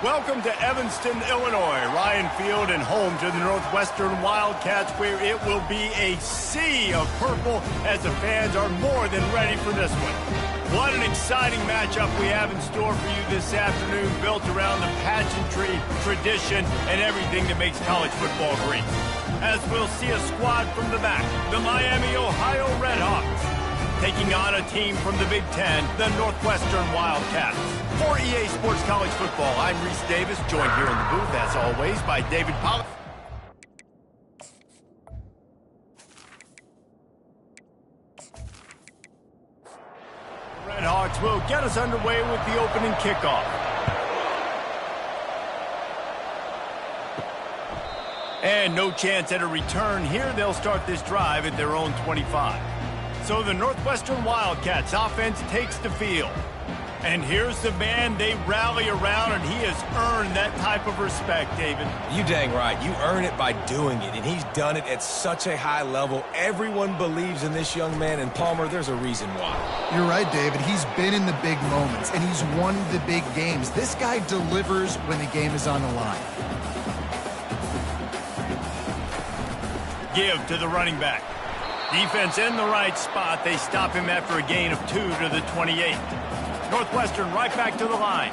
Welcome to Evanston, Illinois, Ryan Field, and home to the Northwestern Wildcats, where it will be a sea of purple as the fans are more than ready for this one. What an exciting matchup we have in store for you this afternoon, built around the pageantry, tradition, and everything that makes college football great. As we'll see a squad from the back, the Miami, Ohio Redhawks, taking on a team from the Big Ten, the Northwestern Wildcats. For EA Sports College Football, I'm Reese Davis, joined here in the booth, as always, by David Pollack. Redhawks will get us underway with the opening kickoff. And no chance at a return here. They'll start this drive at their own 25. So the Northwestern Wildcats offense takes the field. And here's the man they rally around, and he has earned that type of respect, David. You dang right. You earn it by doing it, and he's done it at such a high level. Everyone believes in this young man, and Palmer, there's a reason why. You're right, David. He's been in the big moments, and he's won the big games. This guy delivers when the game is on the line. Give to the running back. Defense in the right spot. They stop him after a gain of 2 to the 28. Northwestern right back to the line.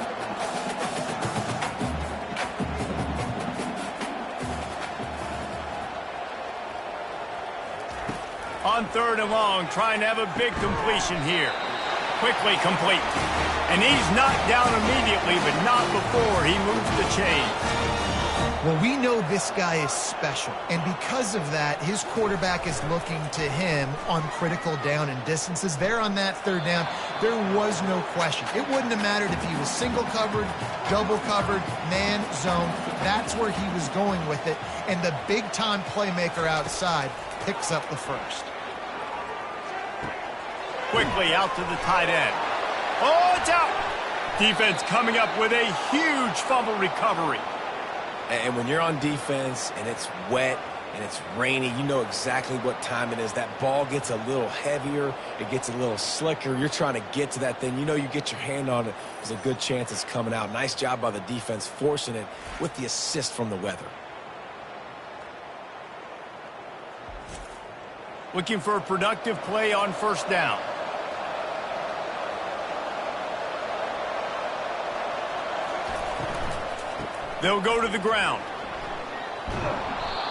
On 3rd and long, trying to have a big completion here. Quickly complete. And he's knocked down immediately, but not before he moves the chain. Well, we know this guy is special, and because of that, his quarterback is looking to him on critical down and distances. There on that 3rd down, there was no question. It wouldn't have mattered if he was single covered, double covered, man, zone. That's where he was going with it, and the big-time playmaker outside picks up the first. Quickly out to the tight end. Oh, it's out! Defense coming up with a huge fumble recovery. And when you're on defense and it's wet and it's rainy, you know exactly what time it is. That ball gets a little heavier. It gets a little slicker. You're trying to get to that thing. You know you get your hand on it. There's a good chance it's coming out. Nice job by the defense forcing it with the assist from the weather. Looking for a productive play on 1st down. They'll go to the ground.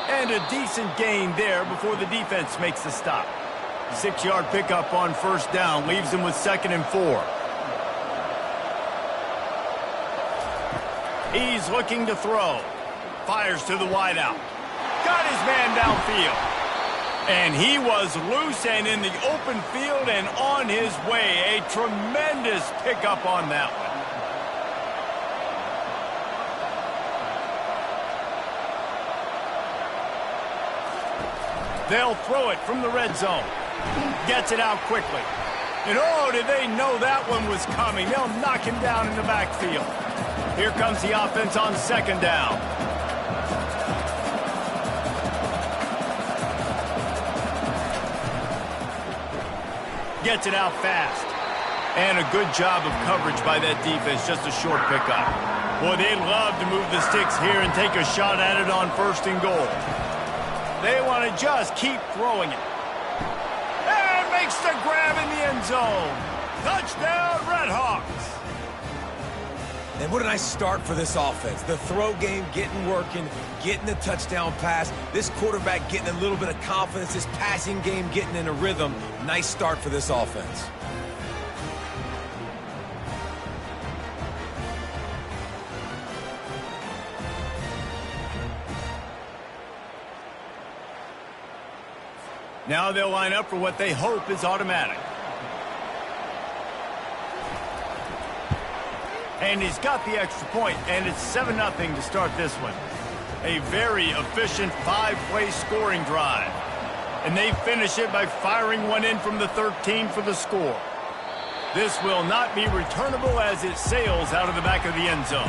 And a decent gain there before the defense makes the stop. 6-yard pickup on 1st down leaves them with 2nd and 4. He's looking to throw. Fires to the wideout. Got his man downfield. And he was loose and in the open field and on his way. A tremendous pickup on that one. They'll throw it from the red zone. Gets it out quickly. And oh, did they know that one was coming. They'll knock him down in the backfield. Here comes the offense on 2nd down. Gets it out fast. And a good job of coverage by that defense. Just a short pickup. Boy, they'd love to move the sticks here and take a shot at it on 1st and goal. They want to just keep throwing it. And makes the grab in the end zone. Touchdown, Redhawks. And what a nice start for this offense. The throw game getting working, getting the touchdown pass. This quarterback getting a little bit of confidence. This passing game getting in a rhythm. Nice start for this offense. Now they'll line up for what they hope is automatic. And he's got the extra point, and it's 7-0 to start this one. A very efficient 5-play scoring drive. And they finish it by firing one in from the 13 for the score. This will not be returnable as it sails out of the back of the end zone.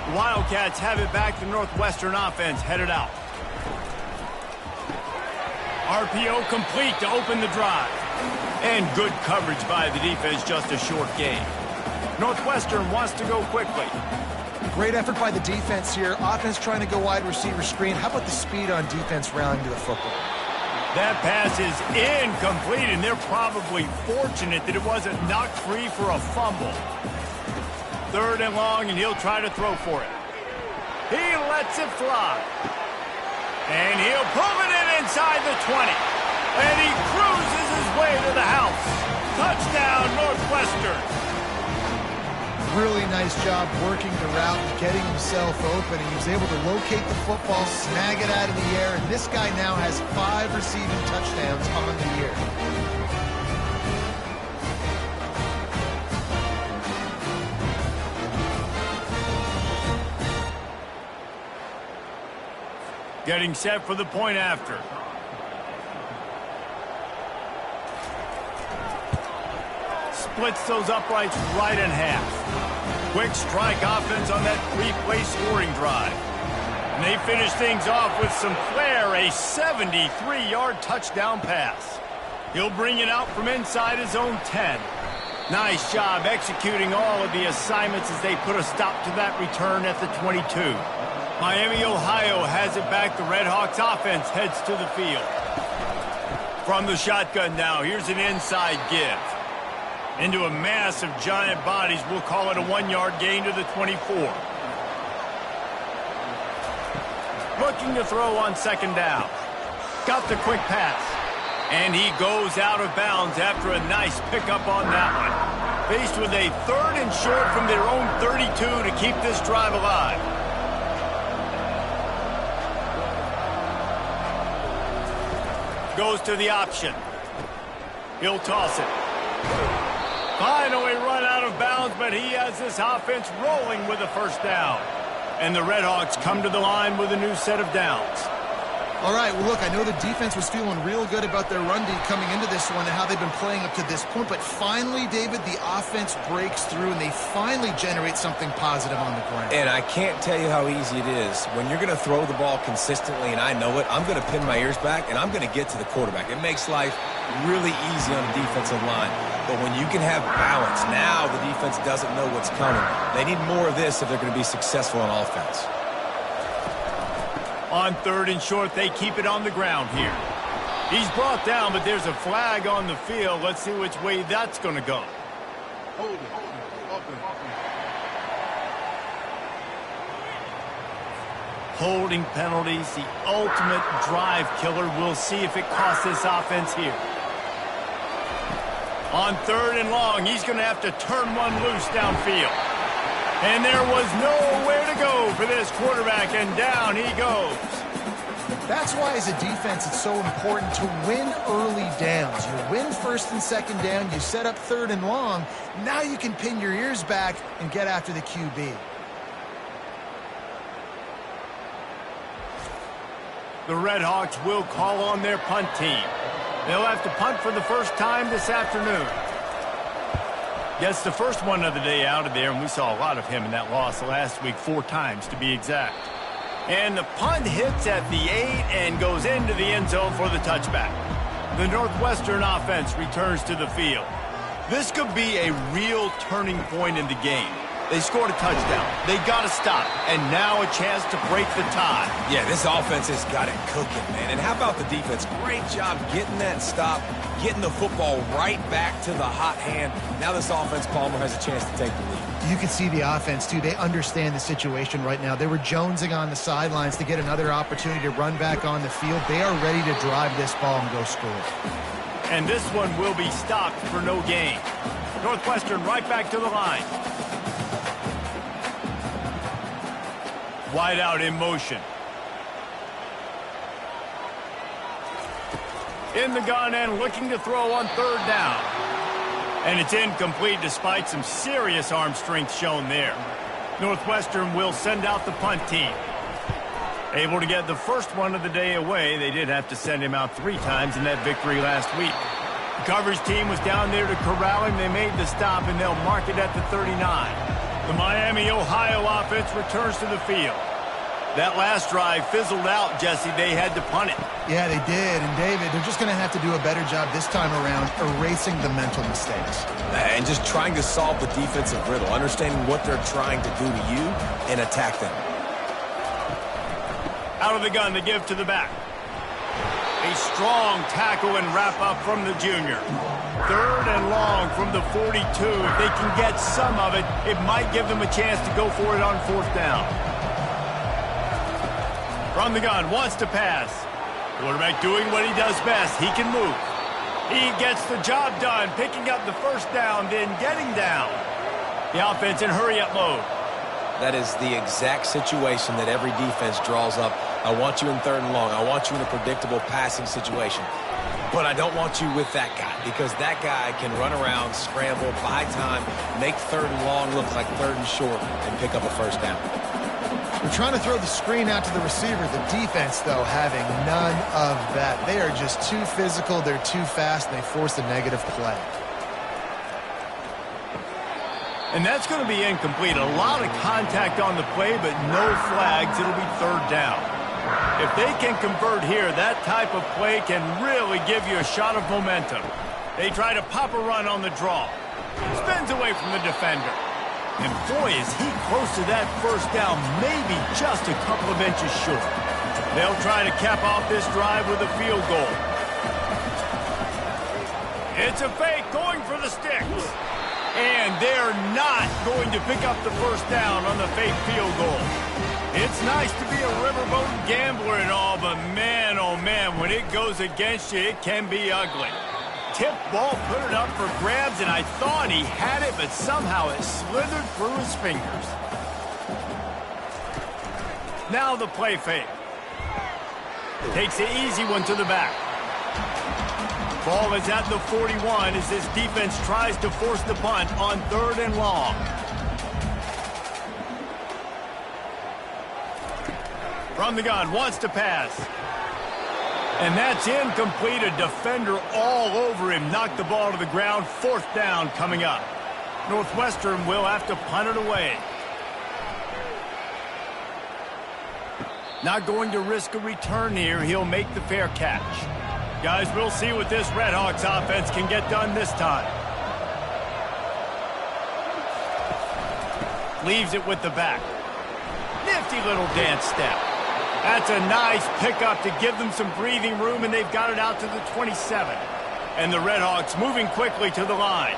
The Wildcats have it back. The Northwestern offense headed out. RPO complete to open the drive. And good coverage by the defense, just a short gain. Northwestern wants to go quickly. Great effort by the defense here. Offense trying to go wide receiver screen. How about the speed on defense rallying to the football? That pass is incomplete, and they're probably fortunate that it wasn't knocked free for a fumble. 3rd and long, and he'll try to throw for it. He lets it fly. And he'll pull it in inside the 20. And he cruises his way to the house. Touchdown, Northwestern. Really nice job working the route and getting himself open. He was able to locate the football, snag it out of the air, and this guy now has 5 receiving touchdowns on the year. Getting set for the point after. Splits those uprights right in half. Quick strike offense on that 3-play scoring drive. And they finish things off with some flair, a 73-yard touchdown pass. He'll bring it out from inside his own 10. Nice job executing all of the assignments as they put a stop to that return at the 22. Miami, Ohio has it back. The Redhawks offense heads to the field. From the shotgun now, here's an inside give. Into a mass of giant bodies. We'll call it a 1-yard gain to the 24. Looking to throw on 2nd down. Got the quick pass. And he goes out of bounds after a nice pickup on that one. Faced with a 3rd and short from their own 32 to keep this drive alive. Goes to the option. He'll toss it. Finally run out of bounds, but he has this offense rolling with a 1st down. And the Redhawks come to the line with a new set of downs. All right, well, look, I know the defense was feeling real good about their run D coming into this one and how they've been playing up to this point, but finally, David, the offense breaks through and they finally generate something positive on the ground. And I can't tell you how easy it is. When you're going to throw the ball consistently, and I know it, I'm going to pin my ears back, and I'm going to get to the quarterback. It makes life really easy on the defensive line. But when you can have balance, now the defense doesn't know what's coming. They need more of this if they're going to be successful on offense. On 3rd and short, they keep it on the ground here. He's brought down, but there's a flag on the field. Let's see which way that's going to go. Holding penalties, the ultimate drive killer. We'll see if it costs this offense here. On 3rd and long, he's going to have to turn one loose downfield. And there was nowhere to go for this quarterback, and down he goes. That's why, as a defense, it's so important to win early downs. You win 1st and 2nd down, you set up 3rd and long. Now you can pin your ears back and get after the QB. The Redhawks will call on their punt team. They'll have to punt for the first time this afternoon. Gets the first one of the day out of there, and we saw a lot of him in that loss last week, 4 times to be exact. And the punt hits at the 8 and goes into the end zone for the touchback. The Northwestern offense returns to the field. This could be a real turning point in the game. They scored a touchdown. They got to stop. And now a chance to break the tie. Yeah, this offense has got it cooking, man. And how about the defense? Great job getting that stop, getting the football right back to the hot hand. Now this offense, Palmer, has a chance to take the lead. You can see the offense, too. They understand the situation right now. They were jonesing on the sidelines to get another opportunity to run back on the field. They are ready to drive this ball and go score. And this one will be stopped for no gain. Northwestern right back to the line. Wide out in motion. In the gun and looking to throw on 3rd down. And it's incomplete despite some serious arm strength shown there. Northwestern will send out the punt team. Able to get the first one of the day away. They did have to send him out 3 times in that victory last week. The coverage team was down there to corral him. They made the stop, and they'll mark it at the 39. The Miami, Ohio offense returns to the field. That last drive fizzled out, Jesse. They had to punt it. Yeah, they did. And, David, they're just going to have to do a better job this time around erasing the mental mistakes. And just trying to solve the defensive riddle, understanding what they're trying to do to you and attack them. Out of the gun to give to the back. A strong tackle and wrap up from the junior. 3rd and long from the 42. If they can get some of it, it might give them a chance to go for it on 4th down. From the gun, wants to pass. Quarterback doing what he does best. He can move. He gets the job done, picking up the 1st down, then getting down. The offense in hurry-up mode. That is the exact situation that every defense draws up. I want you in 3rd and long. I want you in a predictable passing situation. But I don't want you with that guy, because that guy can run around, scramble, buy time, make 3rd and long look like 3rd and short, and pick up a 1st down. They're trying to throw the screen out to the receiver. The defense, though, having none of that. They are just too physical. They're too fast, and they force a negative play. And that's going to be incomplete. A lot of contact on the play, but no flags. It'll be 3rd down. If they can convert here, that type of play can really give you a shot of momentum. They try to pop a run on the draw. Spins away from the defender. And boy, is he close to that 1st down, maybe just a couple of inches short. They'll try to cap off this drive with a field goal. It's a fake, going for the sticks. And they're not going to pick up the 1st down on the fake field goal. It's nice to be a riverboat gambler and all, but man, oh man, when it goes against you, it can be ugly. Tip ball, put it up for grabs, and I thought he had it, but somehow it slithered through his fingers. Now the play fake. Takes the easy one to the back. Ball is at the 41 as this defense tries to force the punt on 3rd and long. From the gun, wants to pass. And that's incomplete. A defender all over him. Knocked the ball to the ground. 4th down coming up. Northwestern will have to punt it away. Not going to risk a return here. He'll make the fair catch. Guys, we'll see what this Redhawks offense can get done this time. Leaves it with the back. Nifty little dance step. That's a nice pickup to give them some breathing room, and they've got it out to the 27. And the Redhawks moving quickly to the line.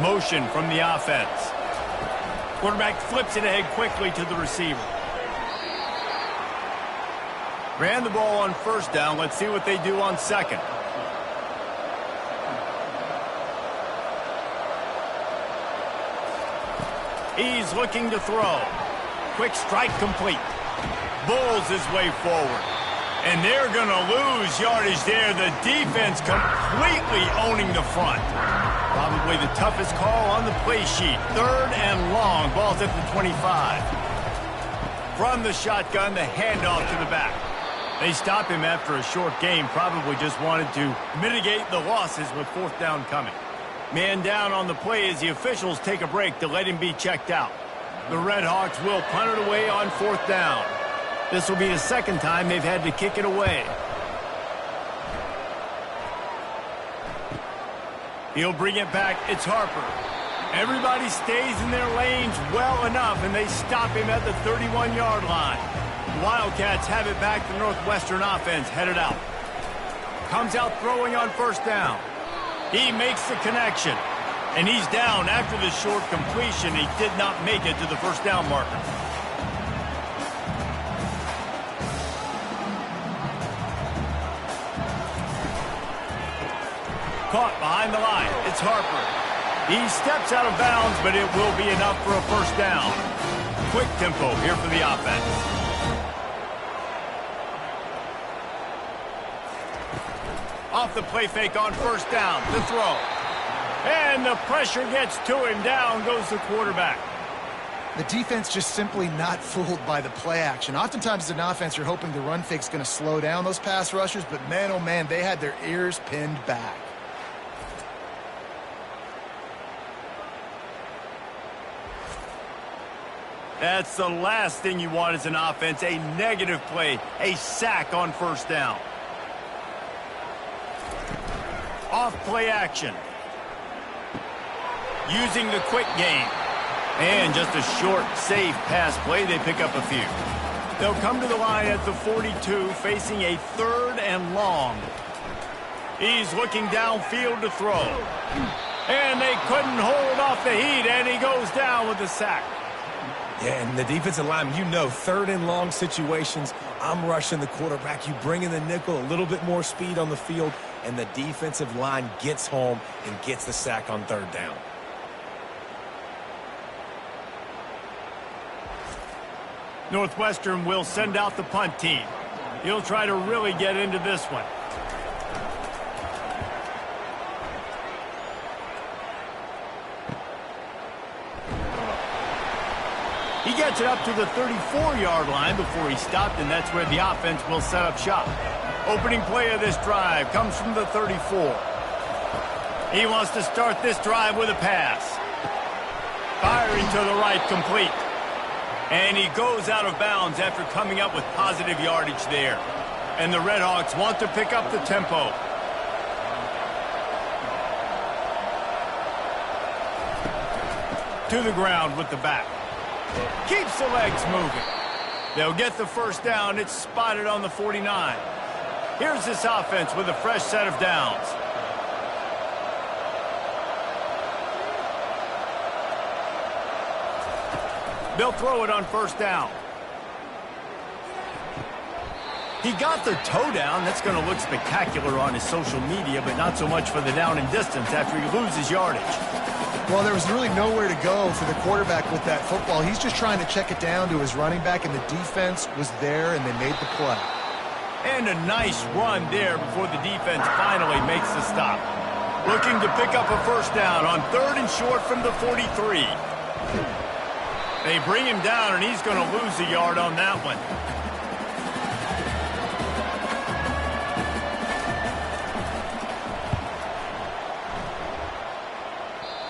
Motion from the offense. Quarterback flips it ahead quickly to the receiver. Ran the ball on 1st down. Let's see what they do on 2nd. He's looking to throw. Quick strike complete. Bulls his way forward. And they're going to lose yardage there. The defense completely owning the front. Probably the toughest call on the play sheet. 3rd and long. Ball's at the 25. From the shotgun, the handoff to the back. They stop him after a short game. Probably just wanted to mitigate the losses with 4th down coming. Man down on the play as the officials take a break to let him be checked out. The Redhawks will punt it away on 4th down. This will be the 2nd time they've had to kick it away. He'll bring it back. It's Harper. Everybody stays in their lanes well enough, and they stop him at the 31-yard line. Wildcats have it back. The Northwestern offense headed out. Comes out throwing on 1st down. He makes the connection. And he's down after the short completion. He did not make it to the 1st down marker. Caught behind the line. It's Harper. He steps out of bounds, but it will be enough for a 1st down. Quick tempo here for the offense. Off the play fake on 1st down. The throw. And the pressure gets to him. Down goes the quarterback. The defense just simply not fooled by the play action. Oftentimes as an offense, you're hoping the run fake's going to slow down those pass rushers, but man, oh man, they had their ears pinned back. That's the last thing you want as an offense, a negative play, a sack on first down. Off play action. Using the quick game. And just a short, safe pass play, they pick up a few. They'll come to the line at the 42, facing a 3rd and long. He's looking downfield to throw. And they couldn't hold off the heat, and he goes down with the sack. Yeah, and the defensive line, you know, 3rd and long situations, I'm rushing the quarterback. You bring in the nickel, a little bit more speed on the field, and the defensive line gets home and gets the sack on 3rd down. Northwestern will send out the punt team. He'll try to really get into this one. He gets it up to the 34-yard line before he stopped, and that's where the offense will set up shop. Opening play of this drive comes from the 34. He wants to start this drive with a pass. Firing to the right, complete. And he goes out of bounds after coming up with positive yardage there. And the Redhawks want to pick up the tempo. To the ground with the back. Keeps the legs moving. They'll get the first down. It's spotted on the 49. Here's this offense with a fresh set of downs. They'll throw it on first down. He got their toe down. That's going to look spectacular on his social media, but not so much for the down and distance after he loses yardage. Well, there was really nowhere to go for the quarterback with that football. He's just trying to check it down to his running back, and the defense was there, and they made the play. And a nice run there before the defense finally makes the stop. Looking to pick up a first down on 3rd and short from the 43. They bring him down, and he's going to lose a yard on that one.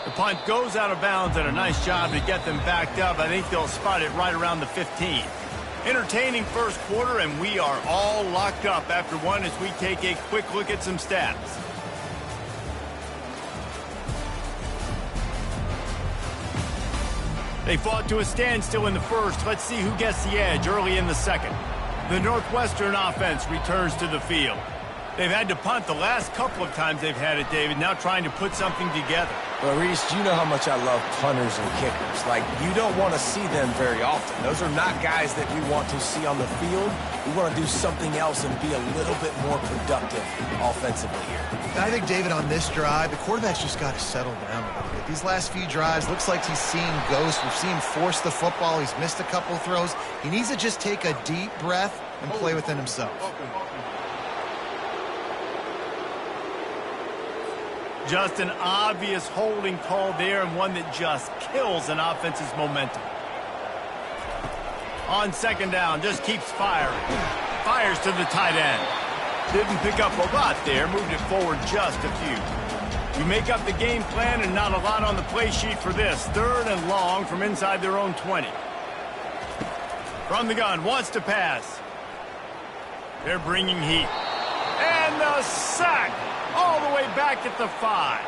The punt goes out of bounds, and a nice job to get them backed up. I think they'll spot it right around the 15. Entertaining first quarter, and we are all locked up after one as we take a quick look at some stats. They fought to a standstill in the first. Let's see who gets the edge early in the second. The Northwestern offense returns to the field. They've had to punt the last couple of times they've had it, David, now trying to put something together. Well, Reese, you know how much I love punters and kickers. Like, you don't want to see them very often. Those are not guys that we want to see on the field. We want to do something else and be a little bit more productive offensively here. I think, David, on this drive, the quarterback's just got to settle down a little bit. These last few drives, looks like he's seeing ghosts. We've seen him force the football. He's missed a couple throws. He needs to just take a deep breath and play within himself. Just an obvious holding call there, and one that just kills an offense's momentum. On second down, just keeps firing. Fires to the tight end. Didn't pick up a lot there, moved it forward just a few. You make up the game plan and not a lot on the play sheet for this. 3rd and long from inside their own 20. From the gun, wants to pass. They're bringing heat. And the sack all the way back at the 5.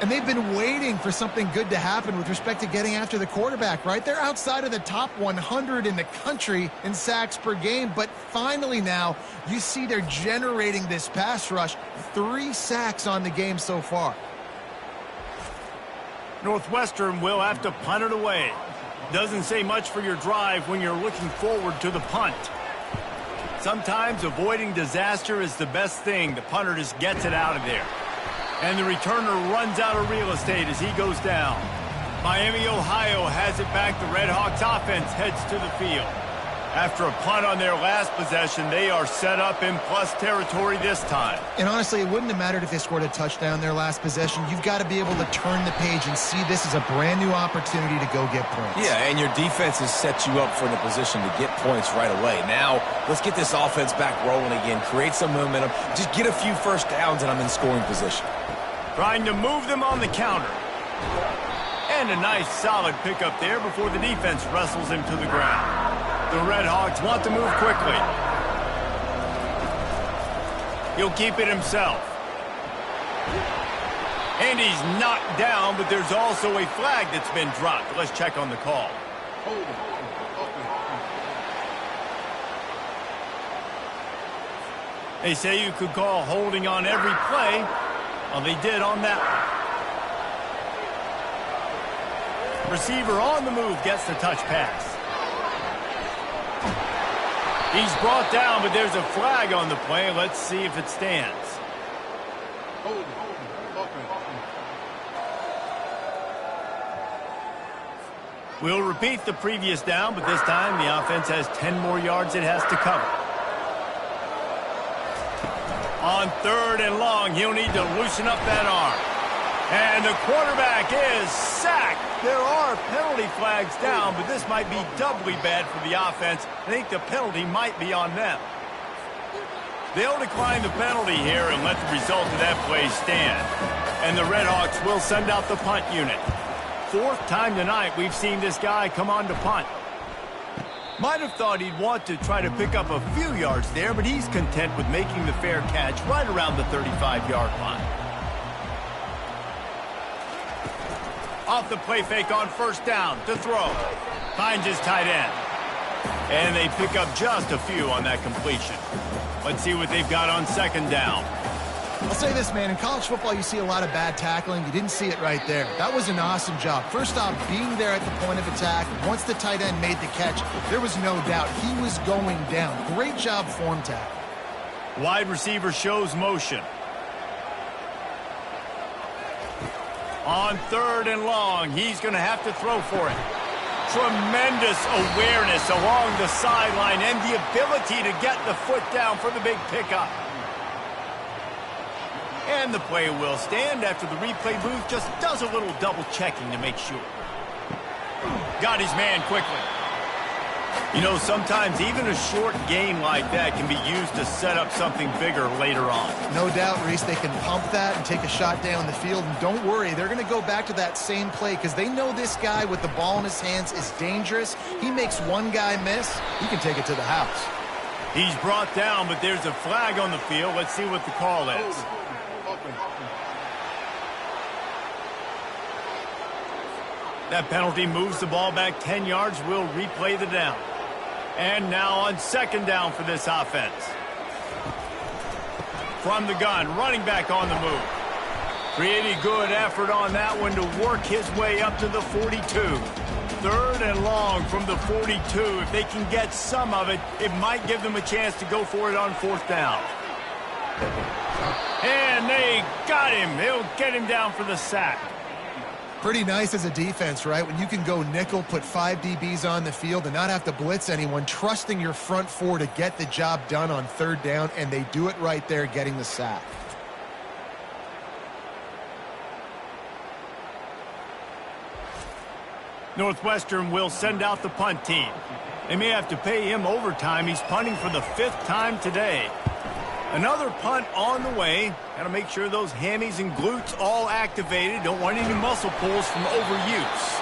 And they've been waiting for something good to happen with respect to getting after the quarterback, right? They're outside of the top 100 in the country in sacks per game, but finally now you see they're generating this pass rush. 3 sacks on the game so far. Northwestern will have to punt it away. Doesn't say much for your drive when you're looking forward to the punt. Sometimes avoiding disaster is the best thing. The punter just gets it out of there. And the returner runs out of real estate as he goes down. Miami, Ohio has it back. The Redhawks offense heads to the field. After a punt on their last possession, they are set up in plus territory this time. And honestly, it wouldn't have mattered if they scored a touchdown their last possession. You've got to be able to turn the page and see this as a brand new opportunity to go get points. Yeah, and your defense has set you up for the position to get points right away. Now, let's get this offense back rolling again, create some momentum, just get a few first downs, and I'm in scoring position. Trying to move them on the counter. And a nice solid pickup there before the defense wrestles him to the ground. The Redhawks want to move quickly. He'll keep it himself. And he's knocked down, but there's also a flag that's been dropped. Let's check on the call. They say you could call holding on every play. Well, they did on that one. Receiver on the move gets the touch pass. He's brought down, but there's a flag on the play. Let's see if it stands. We'll repeat the previous down, but this time the offense has 10 more yards it has to cover. On 3rd and long, he'll need to loosen up that arm. And the quarterback is sacked. There are penalty flags down, but this might be doubly bad for the offense. I think the penalty might be on them. They'll decline the penalty here and let the result of that play stand. And the Redhawks will send out the punt unit. 4th time tonight we've seen this guy come on to punt. Might have thought he'd want to try to pick up a few yards there, but he's content with making the fair catch right around the 35-yard line. Off the play fake on 1st down to throw. Finds his tight end. And they pick up just a few on that completion. Let's see what they've got on 2nd down. I'll say this, man. In college football, you see a lot of bad tackling. You didn't see it right there. That was an awesome job. First off, being there at the point of attack. Once the tight end made the catch, there was no doubt he was going down. Great job form tackle. Wide receiver shows motion. On 3rd and long, he's going to have to throw for it. Tremendous awareness along the sideline and the ability to get the foot down for the big pickup. And the play will stand after the replay booth just does a little double checking to make sure. Got his man quickly. You know, sometimes even a short gain like that can be used to set up something bigger later on. No doubt, Reese, they can pump that and take a shot down the field. And don't worry, they're going to go back to that same play because they know this guy with the ball in his hands is dangerous. He makes one guy miss, he can take it to the house. He's brought down, but there's a flag on the field. Let's see what the call is. That penalty moves the ball back 10 yards. We'll replay the down. And now on 2nd down for this offense. From the gun, running back on the move. Pretty good effort on that one to work his way up to the 42. 3rd and long from the 42. If they can get some of it, it might give them a chance to go for it on 4th down. And they got him. They'll get him down for the sack. Pretty nice as a defense, right? When you can go nickel, put 5 DBs on the field and not have to blitz anyone, trusting your front 4 to get the job done on 3rd down, and they do it right there, getting the sack. Northwestern will send out the punt team. They may have to pay him overtime. He's punting for the 5th time today. Another punt on the way. Got to make sure those hammies and glutes all activated. Don't want any muscle pulls from overuse.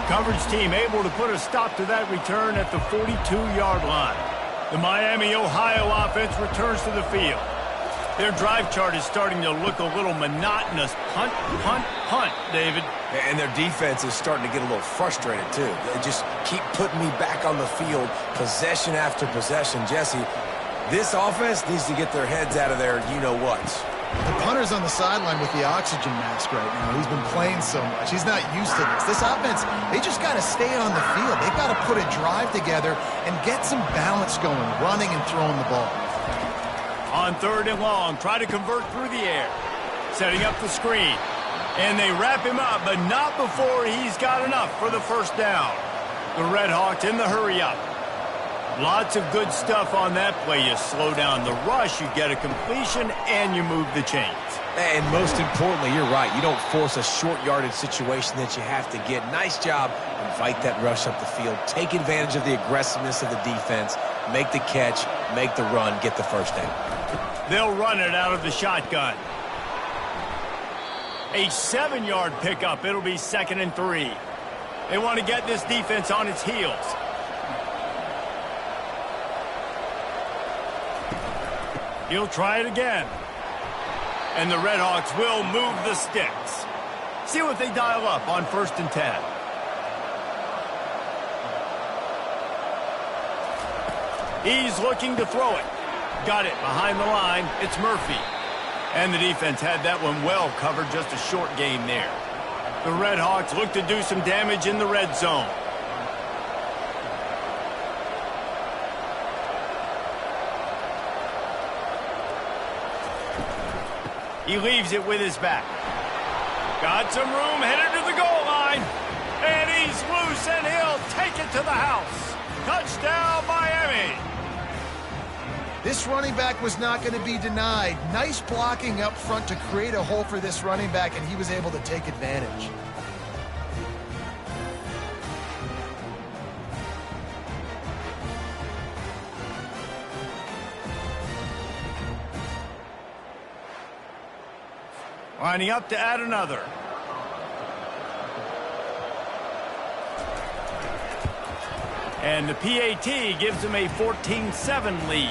Coverage team able to put a stop to that return at the 42-yard line. The Miami, Ohio offense returns to the field. Their drive chart is starting to look a little monotonous. Punt, punt, punt, David. And their defense is starting to get a little frustrated, too. They just keep putting me back on the field, possession after possession. Jesse, this offense needs to get their heads out of their you-know-whats. The punter's on the sideline with the oxygen mask right now. He's been playing so much. He's not used to this. This offense, they just got to stay on the field. They've got to put a drive together and get some balance going, running and throwing the ball. On 3rd and long, try to convert through the air. Setting up the screen. And they wrap him up, but not before he's got enough for the 1st down. The Redhawks in the hurry-up. Lots of good stuff on that play. You slow down the rush, you get a completion, and you move the chains. And most importantly, you're right. You don't force a short yardage situation that you have to get. Nice job. Invite that rush up the field. Take advantage of the aggressiveness of the defense. Make the catch, make the run, get the 1st down. They'll run it out of the shotgun. A 7-yard pickup. It'll be 2nd and 3. They want to get this defense on its heels. He'll try it again. And the Redhawks will move the sticks. See what they dial up on 1st and 10. He's looking to throw it. Got it behind the line. It's Murphy. And the defense had that one well covered. Just a short gain there. The Redhawks look to do some damage in the red zone. He leaves it with his back. Got some room, headed to the goal line. And he's loose, and he'll take it to the house. Touchdown, Miami. This running back was not going to be denied. Nice blocking up front to create a hole for this running back, and he was able to take advantage. Lining up to add another. And the PAT gives them a 14-7 lead.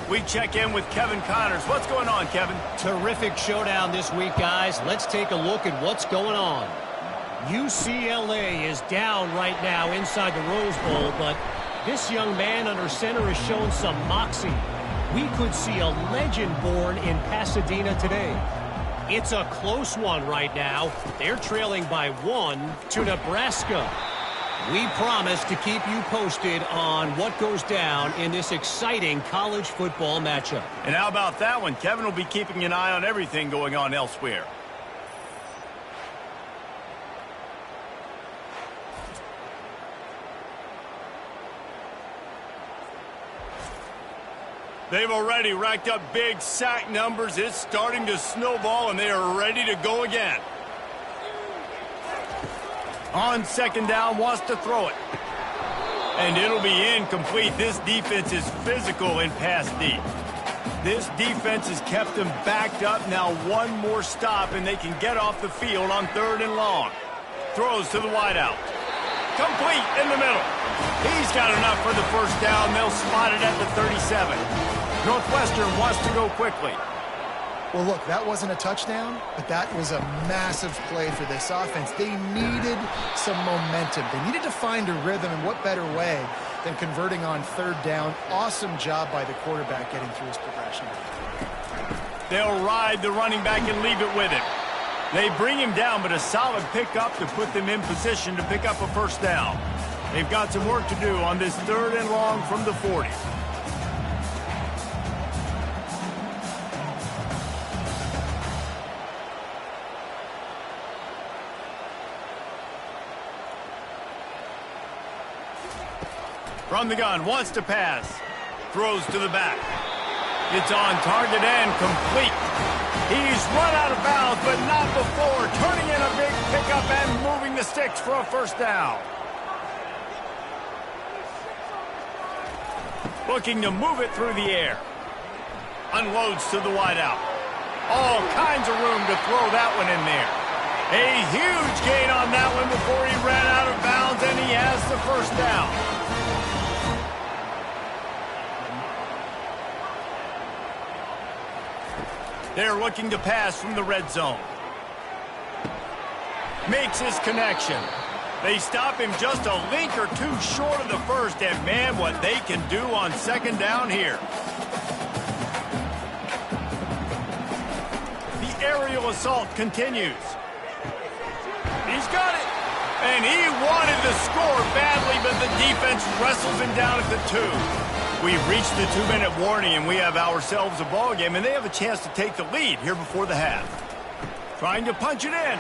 We check in with Kevin Connors. What's going on, Kevin? Terrific showdown this week, guys. Let's take a look at what's going on. UCLA is down right now inside the Rose Bowl, but this young man under center has shown some moxie. We could see a legend born in Pasadena today. It's a close one right now. They're trailing by 1 to Nebraska. We promise to keep you posted on what goes down in this exciting college football matchup. And how about that one? Kevin will be keeping an eye on everything going on elsewhere. They've already racked up big sack numbers. It's starting to snowball, and they are ready to go again. On 2nd down, wants to throw it. And it'll be incomplete. This defense is physical in pass deep. This defense has kept them backed up. Now one more stop, and they can get off the field on 3rd and long. Throws to the wideout. Complete in the middle. He's got enough for the 1st down. They'll spot it at the 37. Northwestern wants to go quickly. Well, look, that wasn't a touchdown, but that was a massive play for this offense. They needed some momentum. They needed to find a rhythm, and what better way than converting on 3rd down. Awesome job by the quarterback getting through his progression. They'll ride the running back and leave it with him. They bring him down, but a solid pickup to put them in position to pick up a 1st down. They've got some work to do on this 3rd and long from the 40. From the gun, wants to pass. Throws to the back. It's on target and complete. He's run out of bounds, but not before. Turning in a big pickup and moving the sticks for a 1st down. Looking to move it through the air. Unloads to the wideout. All kinds of room to throw that one in there. A huge gain on that one before he ran out of bounds, and he has the 1st down. They're looking to pass from the red zone. Makes his connection. They stop him just a link or two short of the 1st, and man, what they can do on 2nd down here. The aerial assault continues. He's got it. And he wanted to score badly, but the defense wrestles him down at the 2. We've reached the 2-minute warning, and we have ourselves a ball game, and they have a chance to take the lead here before the half. Trying to punch it in.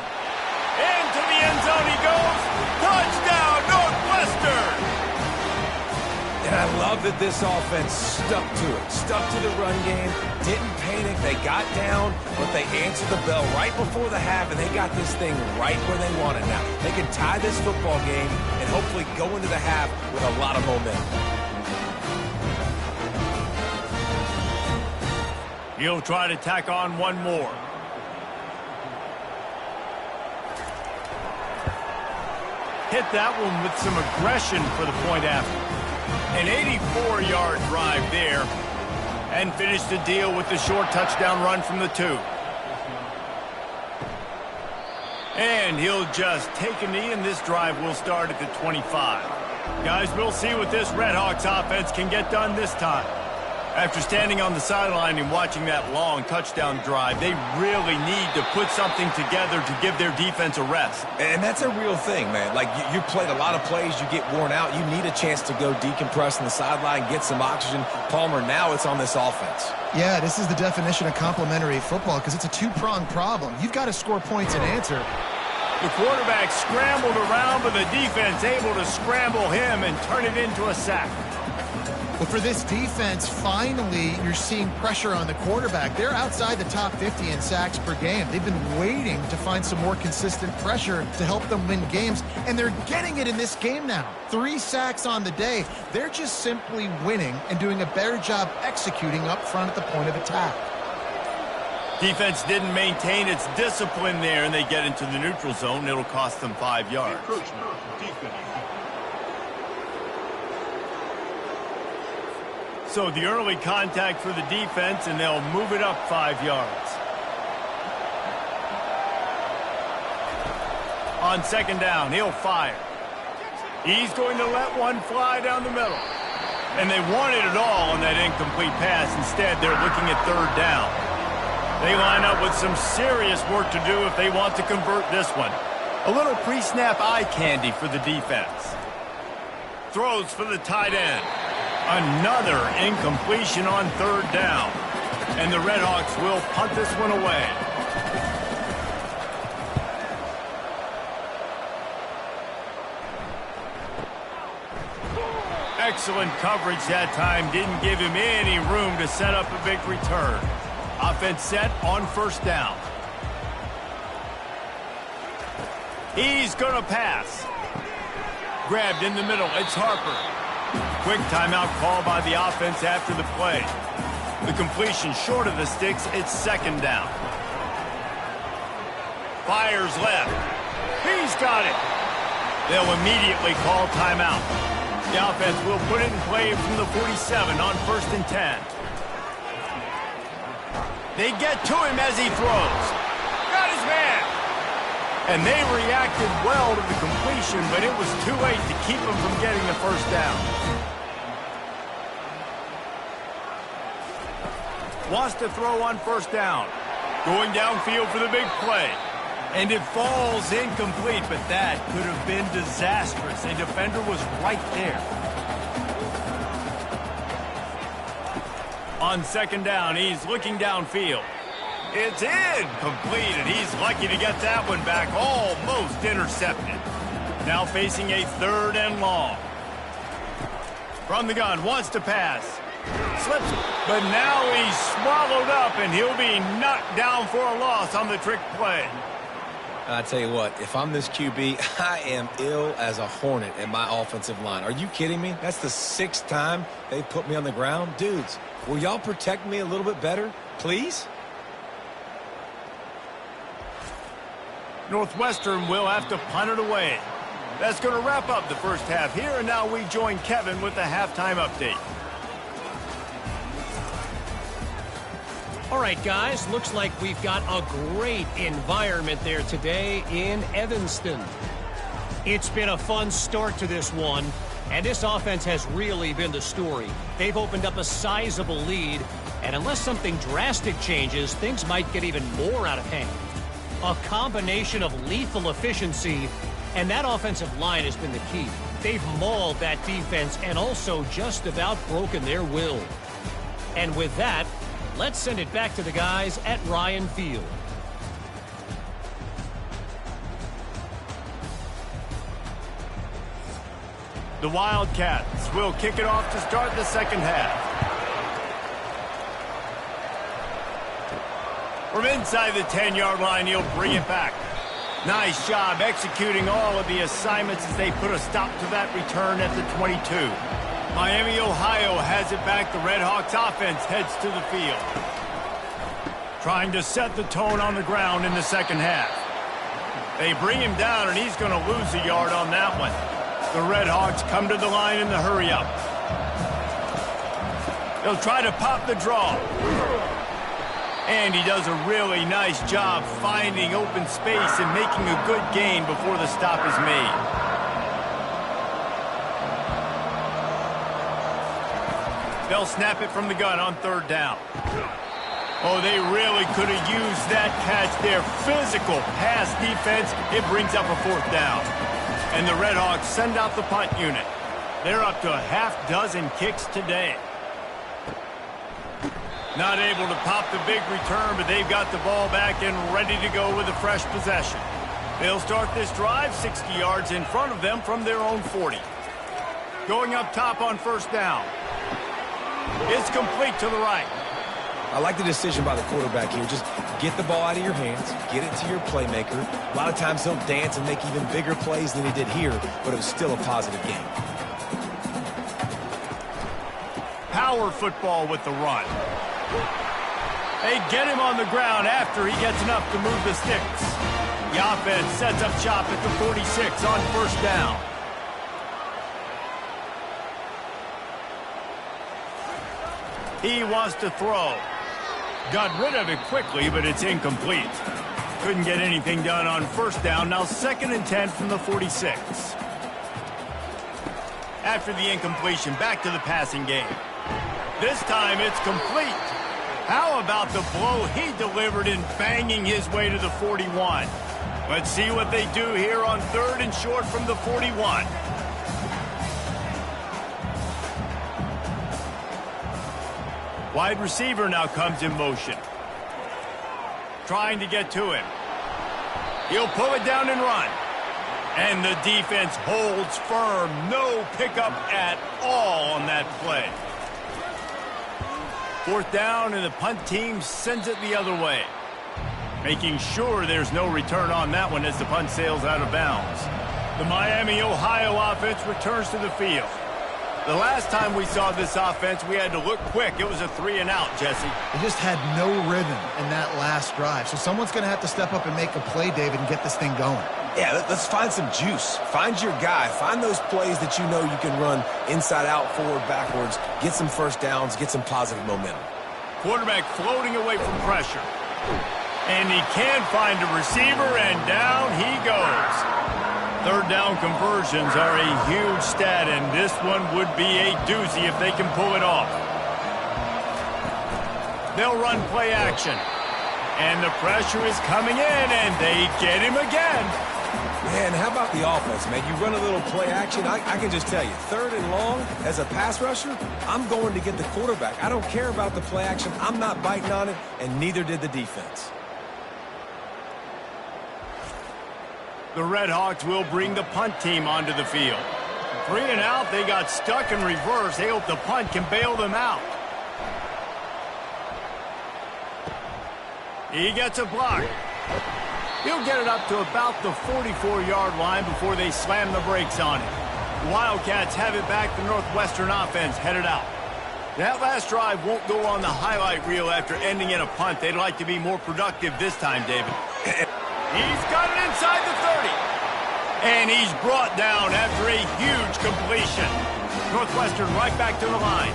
Into the end zone he goes. Touchdown, Northwestern! And I love that this offense stuck to it. Stuck to the run game. Didn't panic. They got down, but they answered the bell right before the half, and they got this thing right where they want it now. They can tie this football game and hopefully go into the half with a lot of momentum. He'll try to tack on one more. hit that one with some aggression for the point after. An 84-yard drive there, and finished the deal with the short touchdown run from the 2. And he'll just take a knee, and this drive will start at the 25. Guys, we'll see what this Redhawks offense can get done this time. After standing on the sideline and watching that long touchdown drive, they really need to put something together to give their defense a rest. And that's a real thing, man. Like, you played a lot of plays, you get worn out. You need a chance to go decompress on the sideline, get some oxygen. Palmer, now it's on this offense. Yeah, this is the definition of complementary football because it's a two-pronged problem. You've got to score points and answer. The quarterback scrambled around, but the defense able to scramble him and turn it into a sack. But for this defense, finally, you're seeing pressure on the quarterback. They're outside the top 50 in sacks per game. They've been waiting to find some more consistent pressure to help them win games, and they're getting it in this game now. 3 sacks on the day. They're just simply winning and doing a better job executing up front at the point of attack. Defense didn't maintain its discipline there, and they get into the neutral zone. It'll cost them 5 yards. So the early contact for the defense, and they'll move it up 5 yards. On second down, he'll fire. He's going to let one fly down the middle. And they wanted it all on that incomplete pass. Instead, they're looking at third down. They line up with some serious work to do if they want to convert this one. A little pre-snap eye candy for the defense. Throws for the tight end. Another incompletion on third down. And the Redhawks will punt this one away. Excellent coverage that time. Didn't give him any room to set up a big return. Offense set on first down. He's going to pass. Grabbed in the middle. It's Harper. Quick timeout call by the offense after the play. The completion short of the sticks. It's second down. Fires left. He's got it. They'll immediately call timeout. The offense will put it in play from the 47 on first and 10. They get to him as he throws. Got his man. And they reacted well to the completion, but it was too late to keep him from getting the first down. Wants to throw on first down. Going downfield for the big play. And it falls incomplete, but that could have been disastrous. A defender was right there. On second down, he's looking downfield. It's incomplete, and he's lucky to get that one back, almost intercepted. Now facing a third and long. From the gun, wants to pass. Slips, but now he's swallowed up, and he'll be knocked down for a loss on the trick play. I tell you what, if I'm this QB, I am ill as a hornet at my offensive line. Are you kidding me? That's the 6th time they put me on the ground. Dudes, will y'all protect me a little bit better, please? Northwestern will have to punt it away. That's going to wrap up the first half here, and now we join Kevin with the halftime update. All right, guys, looks like we've got a great environment there today in Evanston. It's been a fun start to this one, and this offense has really been the story. They've opened up a sizable lead, and unless something drastic changes, things might get even more out of hand. A combination of lethal efficiency, and that offensive line has been the key. They've mauled that defense and also just about broken their will. And with that, let's send it back to the guys at Ryan Field. The Wildcats will kick it off to start the second half. From inside the 10-yard line, he'll bring it back. Nice job executing all of the assignments as they put a stop to that return at the 22. Miami, Ohio has it back. The Redhawks offense heads to the field. Trying to set the tone on the ground in the second half. They bring him down, and he's going to lose a yard on that one. The Red Hawks come to the line in the hurry-up. They'll try to pop the draw. And he does a really nice job finding open space and making a good gain before the stop is made. They'll snap it from the gun on third down. Oh, they really could have used that catch there. Physical pass defense. It brings up a fourth down. And the Red Hawks send out the punt unit. They're up to a half-dozen kicks today. Not able to pop the big return, but they've got the ball back and ready to go with a fresh possession. They'll start this drive 60 yards in front of them from their own 40. Going up top on first down. It's complete to the right. I like the decision by the quarterback here. Just get the ball out of your hands, get it to your playmaker. A lot of times he'll dance and make even bigger plays than he did here, but it was still a positive game. Power football with the run. They get him on the ground after he gets enough to move the sticks. The offense sets up shop at the 46 on first down. He wants to throw. Got rid of it quickly, but it's incomplete. Couldn't get anything done on first down. Now 2nd and 10 from the 46. After the incompletion, back to the passing game. This time it's complete. How about the blow he delivered in banging his way to the 41? Let's see what they do here on 3rd and short from the 41. Wide receiver now comes in motion. Trying to get to him. He'll pull it down and run. And the defense holds firm. No pickup at all on that play. 4th down, and the punt team sends it the other way. Making sure there's no return on that one as the punt sails out of bounds. The Miami, Ohio offense returns to the field. The last time we saw this offense, we had to look quick. It was a 3-and-out, Jesse. They just had no rhythm in that last drive. So someone's going to have to step up and make a play, David, and get this thing going. Yeah, let's find some juice. Find your guy. Find those plays that you know you can run inside out, forward, backwards. Get some first downs. Get some positive momentum. Quarterback floating away from pressure. And he can find a receiver, and down he goes. 3rd down conversions are a huge stat, and this one would be a doozy if they can pull it off. They'll run play action. And the pressure is coming in, and they get him again. Man, how about the offense, man? You run a little play action. I can just tell you, 3rd and long, as a pass rusher, I'm going to get the quarterback. I don't care about the play action. I'm not biting on it, and neither did the defense. The Red Hawks will bring the punt team onto the field. 3-and-out, they got stuck in reverse. They hope the punt can bail them out. He gets a block. He'll get it up to about the 44-yard line before they slam the brakes on it. The Wildcats have it back. The Northwestern offense headed out. That last drive won't go on the highlight reel after ending in a punt. They'd like to be more productive this time, David. He's got it inside the 30. And he's brought down after a huge completion. Northwestern right back to the line.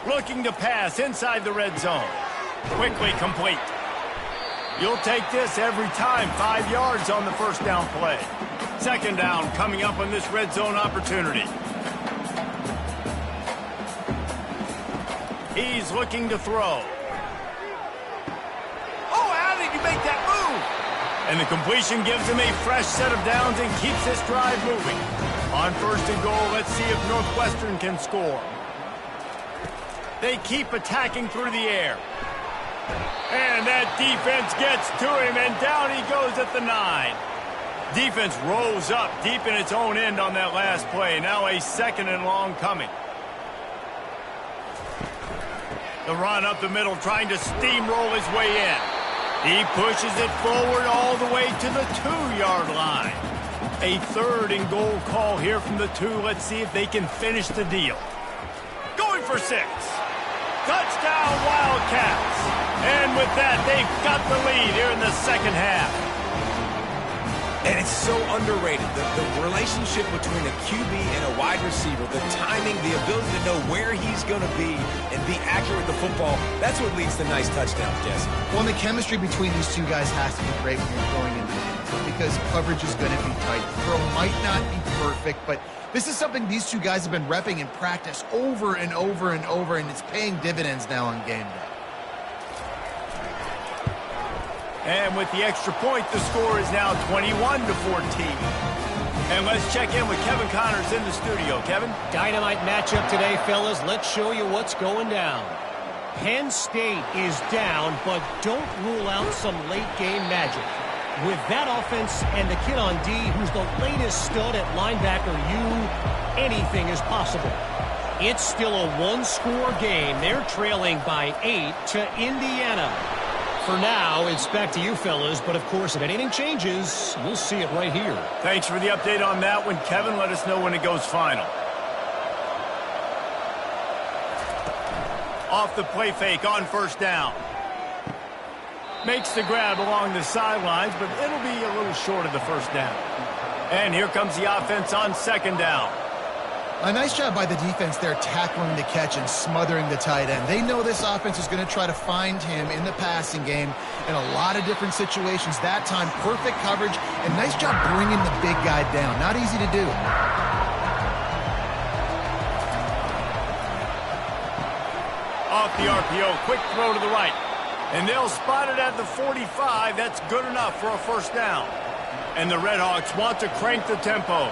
Looking to pass inside the red zone. Quickly complete. You'll take this every time. 5 yards on the first down play. 2nd down coming up on this red zone opportunity. He's looking to throw. Oh, how did you make that move? And the completion gives him a fresh set of downs and keeps this drive moving. On 1st and goal, let's see if Northwestern can score. They keep attacking through the air. And that defense gets to him, and down he goes at the 9. Defense rolls up deep in its own end on that last play. Now a 2nd and long coming. The run up the middle, trying to steamroll his way in. He pushes it forward all the way to the 2-yard line. A 3rd and goal call here from the 2. Let's see if they can finish the deal. Going for for 6. Touchdown, Wildcats. And with that, they've got the lead here in the second half. And it's so underrated. The relationship between a QB and a wide receiver, the timing, the ability to know where he's going to be and be accurate with the football, that's what leads to nice touchdowns, Jesse. Well, and the chemistry between these two guys has to be great when you're throwing into the end zone because coverage is going to be tight. The throw might not be perfect, but this is something these two guys have been repping in practice over and over and over, and it's paying dividends now on game day. And with the extra point, the score is now 21-14. And let's check in with Kevin Connors in the studio. Kevin? Dynamite matchup today, fellas. Let's show you what's going down. Penn State is down, but don't rule out some late-game magic. With that offense and the kid on D, who's the latest stud at linebacker, anything is possible. It's still a one-score game. They're trailing by 8 to Indiana. For now, it's back to you, fellas. But, of course, if anything changes, we'll see it right here. Thanks for the update on that one, Kevin. Let us know when it goes final. Off the play fake on first down. Makes the grab along the sidelines, but it'll be a little short of the first down. And here comes the offense on second down. A nice job by the defense there tackling the catch and smothering the tight end. They know this offense is going to try to find him in the passing game in a lot of different situations. That time, perfect coverage, and nice job bringing the big guy down. Not easy to do. Off the RPO, quick throw to the right. And they'll spot it at the 45. That's good enough for a first down. And the Redhawks want to crank the tempo.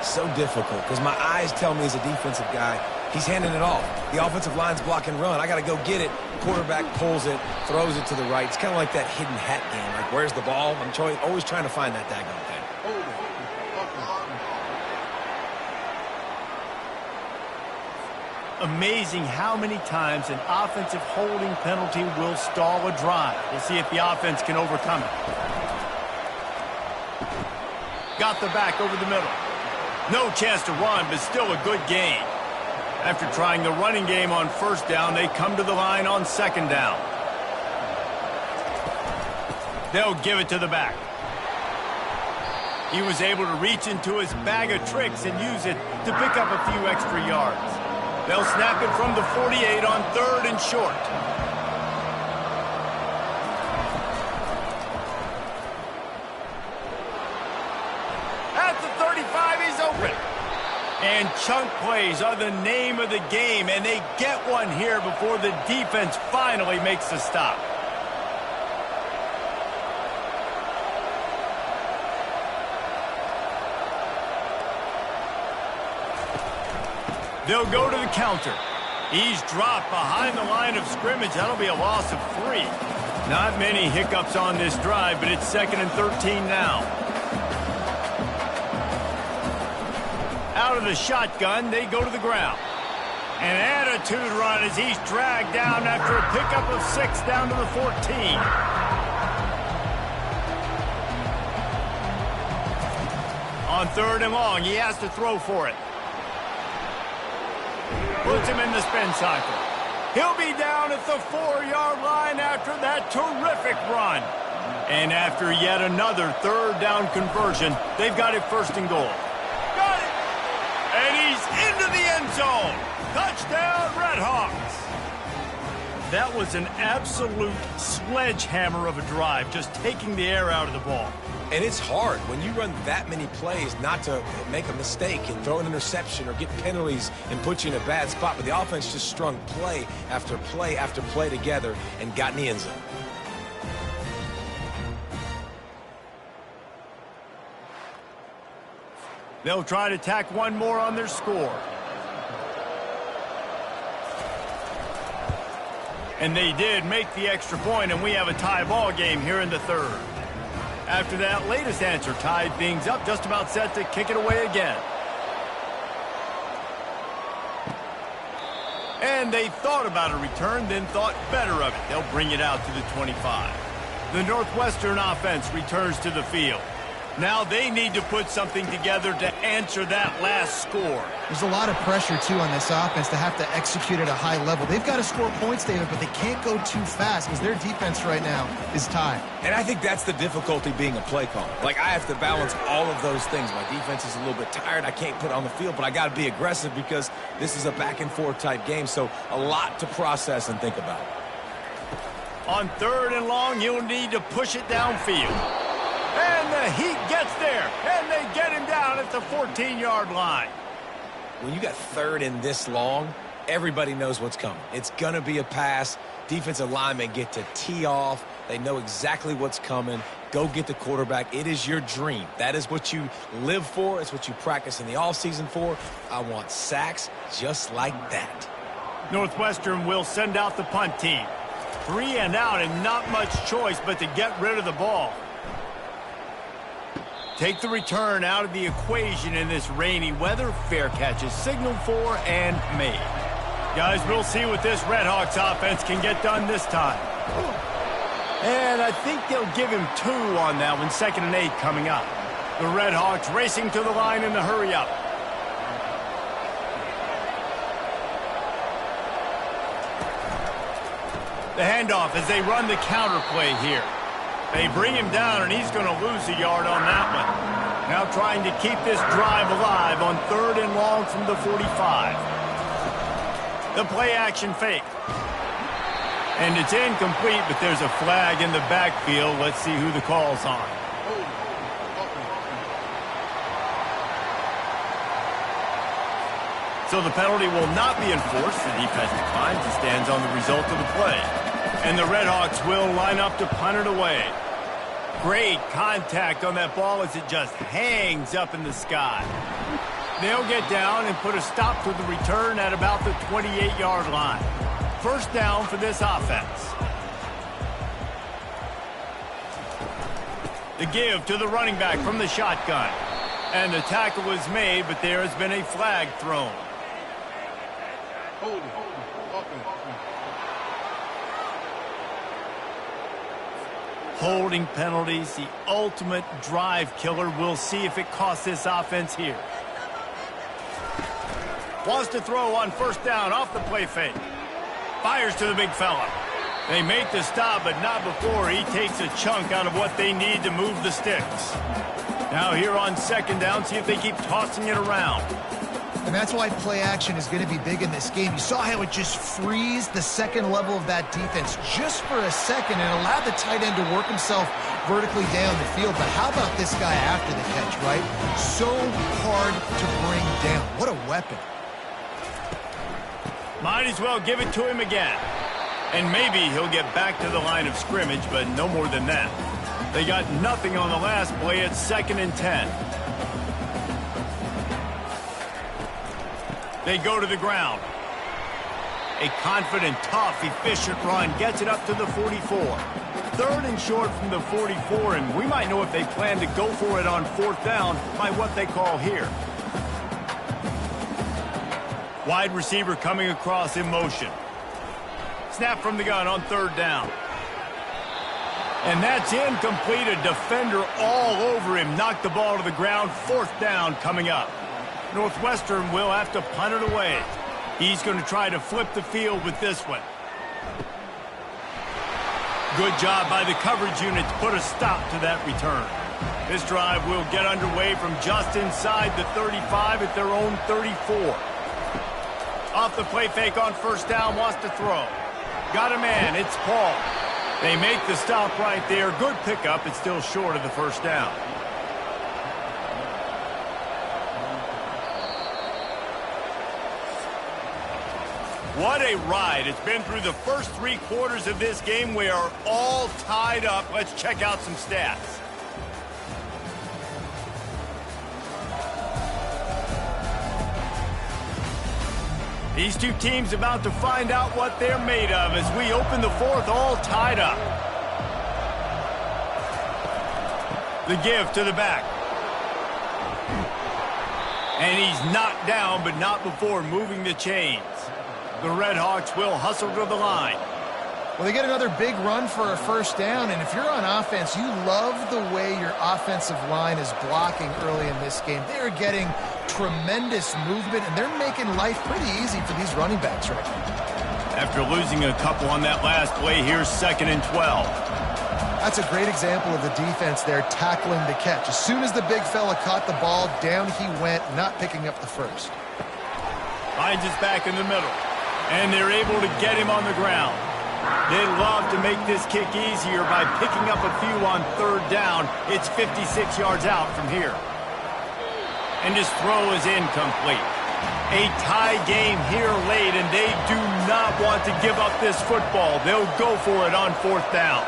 So difficult because my eyes tell me as a defensive guy, he's handing it off. The offensive line's block and run. I got to go get it. Quarterback pulls it, throws it to the right. It's kind of like that hidden hat game. Like, where's the ball? I'm always trying to find that daggone thing. Amazing how many times an offensive holding penalty will stall a drive. We'll see if the offense can overcome it. Got the back over the middle. No chance to run, but still a good gain. After trying the running game on first down, they come to the line on second down. They'll give it to the back. He was able to reach into his bag of tricks and use it to pick up a few extra yards. They'll snap it from the 48 on third and short. At the 35, he's open. And chunk plays are the name of the game, and they get one here before the defense finally makes the stop. They'll go to the counter. He's dropped behind the line of scrimmage. That'll be a loss of 3. Not many hiccups on this drive, but it's 2nd and 13 now. Out of the shotgun, they go to the ground. An attitude run as he's dragged down after a pickup of 6 down to the 14. On third and long, he has to throw for it. Puts him in the spin cycle. He'll be down at the 4-yard line after that terrific run. And after yet another third down conversion, they've got it 1st and goal. Got it! And he's into the end zone. Touchdown, Redhawks. That was an absolute sledgehammer of a drive, just taking the air out of the ball. And it's hard when you run that many plays not to make a mistake and throw an interception or get penalties and put you in a bad spot. But the offense just strung play after play after play together and got in the end zone. They'll try to tack one more on their score. And they did make the extra point, and we have a tie ball game here in the third. After that latest answer tied things up, just about set to kick it away again. And they thought about a return, then thought better of it. They'll bring it out to the 25. The Northwestern offense returns to the field. Now they need to put something together to answer that last score. There's a lot of pressure, too, on this offense to have to execute at a high level. They've got to score points, David, but they can't go too fast because their defense right now is tied. And I think that's the difficulty being a play caller. Like, I have to balance all of those things. My defense is a little bit tired. I can't put it on the field, but I got to be aggressive because this is a back-and-forth type game, so a lot to process and think about. On 3rd and long, you'll need to push it downfield. And the Heat gets there, and they get him down at the 14-yard line. When you got 3rd and this long, everybody knows what's coming. It's going to be a pass. Defensive linemen get to tee off. They know exactly what's coming. Go get the quarterback. It is your dream. That is what you live for. It's what you practice in the offseason for. I want sacks just like that. Northwestern will send out the punt team. 3 and out and not much choice but to get rid of the ball. Take the return out of the equation in this rainy weather. Fair catch is signaled for and made. Guys, we'll see what this Redhawks offense can get done this time. And I think they'll give him 2 on that one. 2nd and 8 coming up. The Redhawks racing to the line in the hurry-up. The handoff as they run the counter play here. They bring him down, and he's going to lose a yard on that one. Now trying to keep this drive alive on 3rd and long from the 45. The play-action fake. And it's incomplete, but there's a flag in the backfield. Let's see who the call's on. So the penalty will not be enforced. The defense declines and stands on the result of the play. And the Redhawks will line up to punt it away. Great contact on that ball as it just hangs up in the sky. They'll get down and put a stop to the return at about the 28-yard line. 1st down for this offense. The give to the running back from the shotgun. And the tackle was made, but there has been a flag thrown. Holding penalties, the ultimate drive killer. We'll see if it costs this offense here. Wants to throw on 1st down off the play fake. Fires to the big fella. They make the stop, but not before he takes a chunk out of what they need to move the sticks. Now here on 2nd down, see if they keep tossing it around. And that's why play action is going to be big in this game. You saw how it just frees the 2nd level of that defense just for a second and allowed the tight end to work himself vertically down the field. But how about this guy after the catch, right? So hard to bring down. What a weapon. Might as well give it to him again. And maybe he'll get back to the line of scrimmage, but no more than that. They got nothing on the last play at 2nd and 10. They go to the ground. A confident, tough, efficient run gets it up to the 44. 3rd and short from the 44, and we might know if they plan to go for it on 4th down by what they call here. Wide receiver coming across in motion. Snap from the gun on 3rd down. And that's incomplete. A defender all over him. Knocked the ball to the ground. 4th down coming up. Northwestern will have to punt it away. He's going to try to flip the field with this one. Good job by the coverage unit to put a stop to that return. This drive will get underway from just inside the 35 at their own 34. Off the play fake on 1st down, wants to throw. Got a man, it's Paul. They make the stop right there. Good pickup, it's still short of the 1st down. What a ride. It's been through the first 3 quarters of this game. We are all tied up. Let's check out some stats. These two teams about to find out what they're made of as we open the 4th, all tied up. The give to the back. And he's knocked down, but not before moving the chains. The Redhawks will hustle to the line. Well, they get another big run for a first down, and if you're on offense, you love the way your offensive line is blocking early in this game. They are getting tremendous movement, and they're making life pretty easy for these running backs right now. After losing a couple on that last play, here's 2nd and 12. That's a great example of the defense there tackling the catch. As soon as the big fella caught the ball, down he went, not picking up the first. Finds his back in the middle, and they're able to get him on the ground. They love to make this kick easier by picking up a few on 3rd down. It's 56 yards out from here. And his throw is incomplete. A tie game here late, and they do not want to give up this football. They'll go for it on 4th down.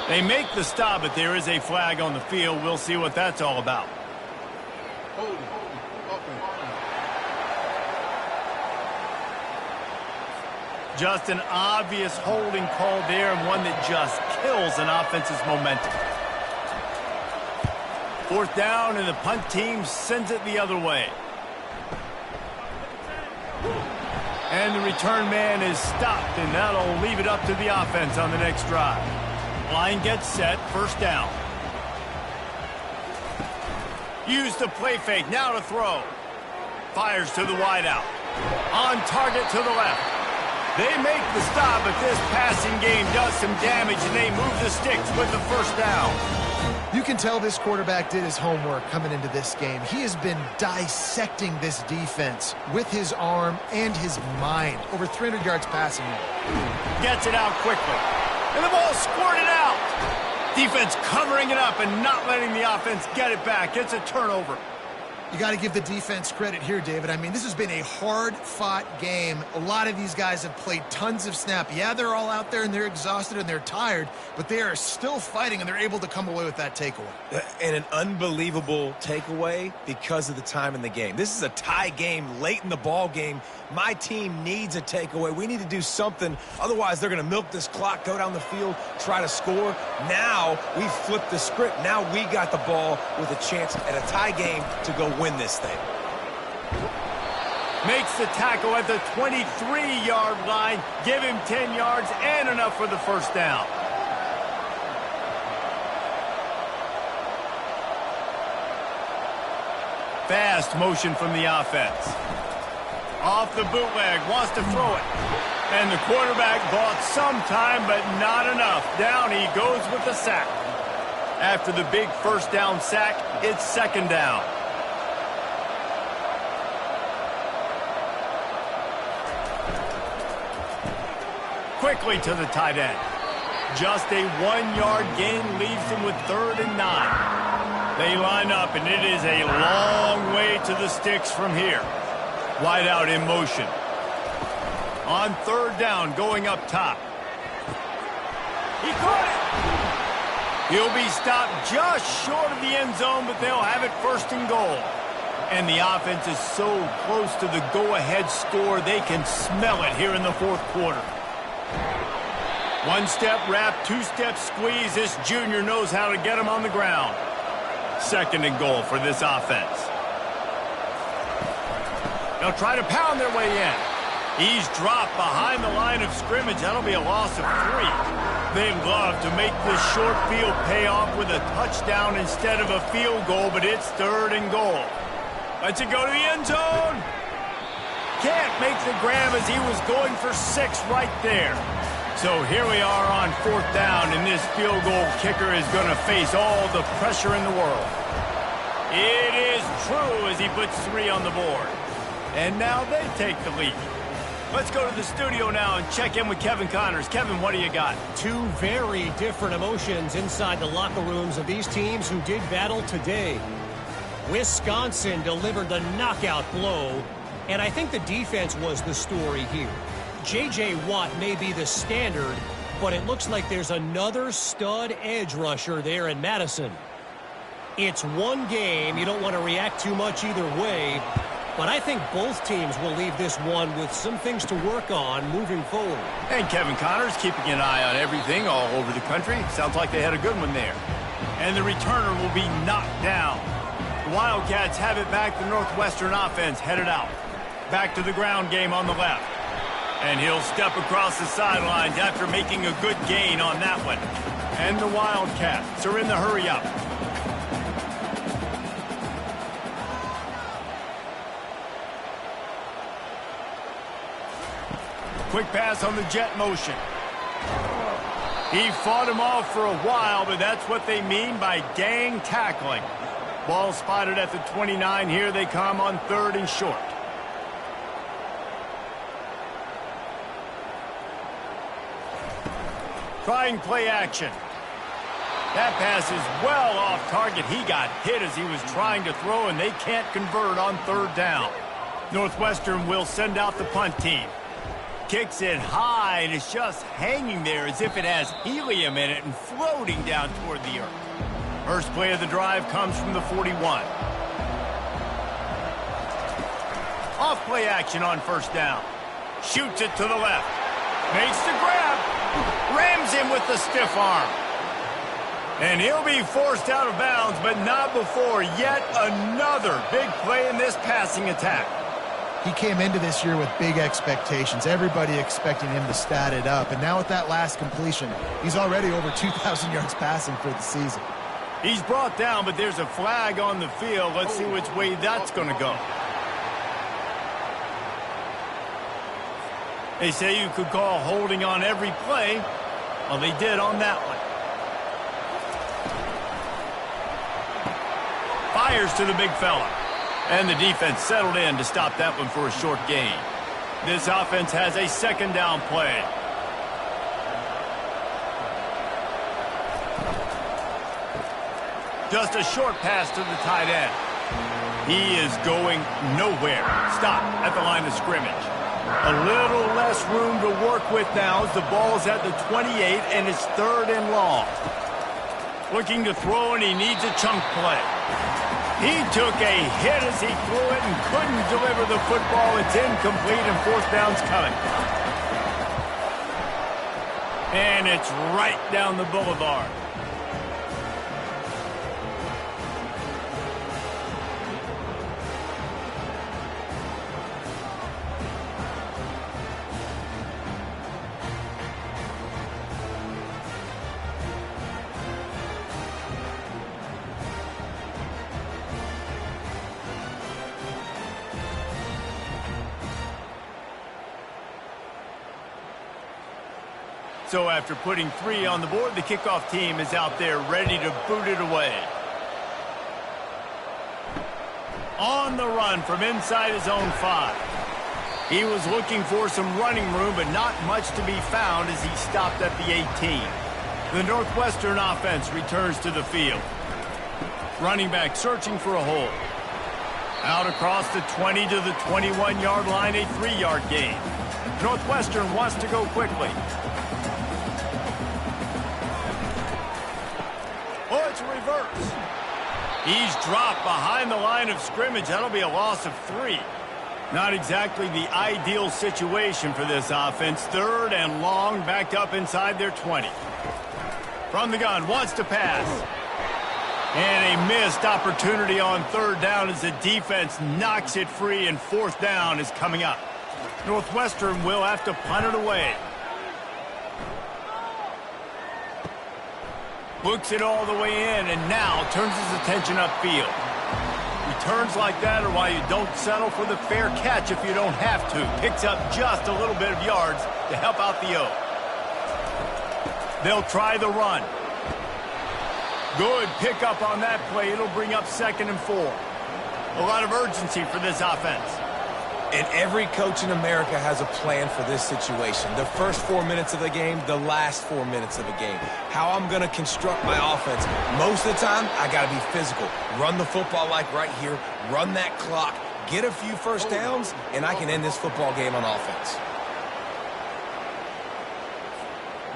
They make the stop, but there is a flag on the field. We'll see what that's all about. Just an obvious holding call there, and one that just kills an offense's momentum. 4th down, and the punt team sends it the other way. And the return man is stopped, and that'll leave it up to the offense on the next drive. Line gets set, 1st down. Use the play fake, now to throw. Fires to the wideout. On target to the left. They make the stop, but this passing game does some damage, and they move the sticks with the 1st down. You can tell this quarterback did his homework coming into this game. He has been dissecting this defense with his arm and his mind. Over 300 yards passing now. Gets it out quickly. And the ball squirted out. Defense covering it up and not letting the offense get it back. It's a turnover. You got to give the defense credit here, David. I mean, this has been a hard-fought game. A lot of these guys have played tons of snap. Yeah, they're all out there, and they're exhausted, and they're tired, but they are still fighting, and they're able to come away with that takeaway. And an unbelievable takeaway because of the time in the game. This is a tie game late in the ball game. My team needs a takeaway. We need to do something. Otherwise, they're going to milk this clock, go down the field, try to score. Now we flip the script. Now we got the ball with a chance at a tie game to go win this thing. Makes the tackle at the 23-yard line. Give him 10 yards and enough for the 1st down. Fast motion from the offense. Off the bootleg, wants to throw it. And the quarterback bought some time, but not enough. Down he goes with the sack. After the big 1st down sack, it's 2nd down. Quickly to the tight end. Just a 1-yard gain leaves him with 3rd and 9. They line up, and it is a long way to the sticks from here. Wide out in motion. On 3rd down, going up top. He caught it. He'll be stopped just short of the end zone, but they'll have it 1st and goal. And the offense is so close to the go-ahead score, they can smell it here in the 4th quarter. 1-step wrap, 2-step squeeze. This junior knows how to get him on the ground. 2nd and goal for this offense. They'll try to pound their way in. He's dropped behind the line of scrimmage. That'll be a loss of 3. They love to make this short field pay off with a touchdown instead of a field goal, but it's 3rd and goal. Lets it go to the end zone. Can't make the grab as he was going for 6 right there. So here we are on 4th down, and this field goal kicker is going to face all the pressure in the world. It is true as he puts 3 on the board. And now they take the lead. Let's go to the studio now and check in with Kevin Connors. Kevin, what do you got? 2 very different emotions inside the locker rooms of these teams who did battle today. Wisconsin delivered the knockout blow, and I think the defense was the story here. J.J. Watt may be the standard, but it looks like there's another stud edge rusher there in Madison. It's one game. You don't want to react too much either way, but I think both teams will leave this one with some things to work on moving forward. And Kevin Connors keeping an eye on everything all over the country. Sounds like they had a good one there. And the returner will be knocked down. The Wildcats have it back. The Northwestern offense headed out. Back to the ground game on the left. And he'll step across the sidelines after making a good gain on that one. And the Wildcats are in the hurry-up. Quick pass on the jet motion. He fought him off for a while, but that's what they mean by gang tackling. Ball spotted at the 29. Here they come on 3rd and short. Trying play action. That pass is well off target. He got hit as he was trying to throw, and they can't convert on 3rd down. Northwestern will send out the punt team. Kicks it high, and it's just hanging there as if it has helium in it and floating down toward the earth. First play of the drive comes from the 41. Off play action on 1st down. Shoots it to the left. Makes the grab. Rams him with the stiff arm. And he'll be forced out of bounds, but not before yet another big play in this passing attack. He came into this year with big expectations. Everybody expecting him to stat it up. And now with that last completion, he's already over 2,000 yards passing for the season. He's brought down, but there's a flag on the field. Let's see which way that's going to go. They say you could call holding on every play. Well, they did on that one. Fires to the big fella. And the defense settled in to stop that one for a short gain. This offense has a 2nd down play. Just a short pass to the tight end. He is going nowhere. Stop at the line of scrimmage. A little less room to work with now as the ball's at the 28 and it's 3rd and long. Looking to throw, and he needs a chunk play. He took a hit as he threw it and couldn't deliver the football. It's incomplete, and 4th down's coming. And it's right down the boulevard. So after putting 3 on the board, the kickoff team is out there ready to boot it away. On the run from inside his own 5. He was looking for some running room, but not much to be found as he stopped at the 18. The Northwestern offense returns to the field. Running back searching for a hole. Out across the 20 to the 21-yard line, a 3-yard gain. Northwestern wants to go quickly. Oh, it's a reverse. He's dropped behind the line of scrimmage. That'll be a loss of 3. Not exactly the ideal situation for this offense. 3rd and long, backed up inside their 20. From the gun, wants to pass. And a missed opportunity on 3rd down as the defense knocks it free, and 4th down is coming up. Northwestern will have to punt it away. Looks it all the way in, and now turns his attention upfield. Returns like that are why you don't settle for the fair catch if you don't have to. Picks up just a little bit of yards to help out the O. They'll try the run. Good pickup on that play. It'll bring up 2nd and 4. A lot of urgency for this offense. And every coach in America has a plan for this situation. The first 4 minutes of the game, the last 4 minutes of the game. How I'm going to construct my offense. Most of the time, I got to be physical. Run the football like right here. Run that clock. Get a few first downs, and I can end this football game on offense.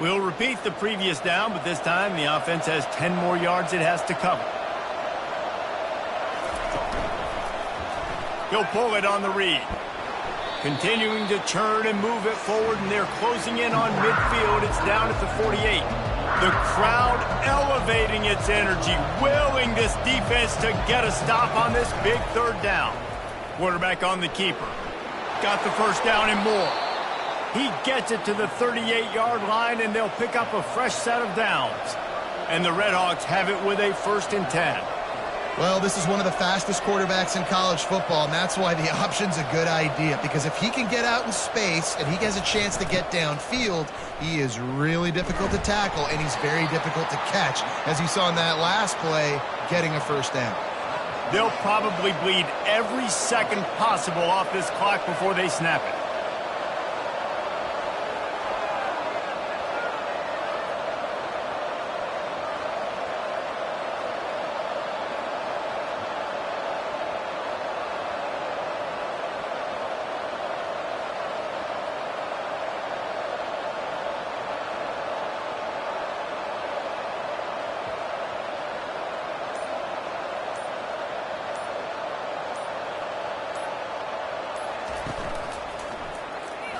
We'll repeat the previous down, but this time the offense has 10 more yards it has to cover. He'll pull it on the read. Continuing to churn and move it forward, and they're closing in on midfield. It's down at the 48. The crowd elevating its energy, willing this defense to get a stop on this big 3rd down. Quarterback on the keeper. got the first down and more. He gets it to the 38-yard line, and they'll pick up a fresh set of downs. And the Redhawks have it with a 1st and 10. Well, this is one of the fastest quarterbacks in college football, and that's why the option's a good idea. Because if he can get out in space and he has a chance to get downfield, he is really difficult to tackle, and he's very difficult to catch. As you saw in that last play, getting a first down. They'll probably bleed every second possible off this clock before they snap it.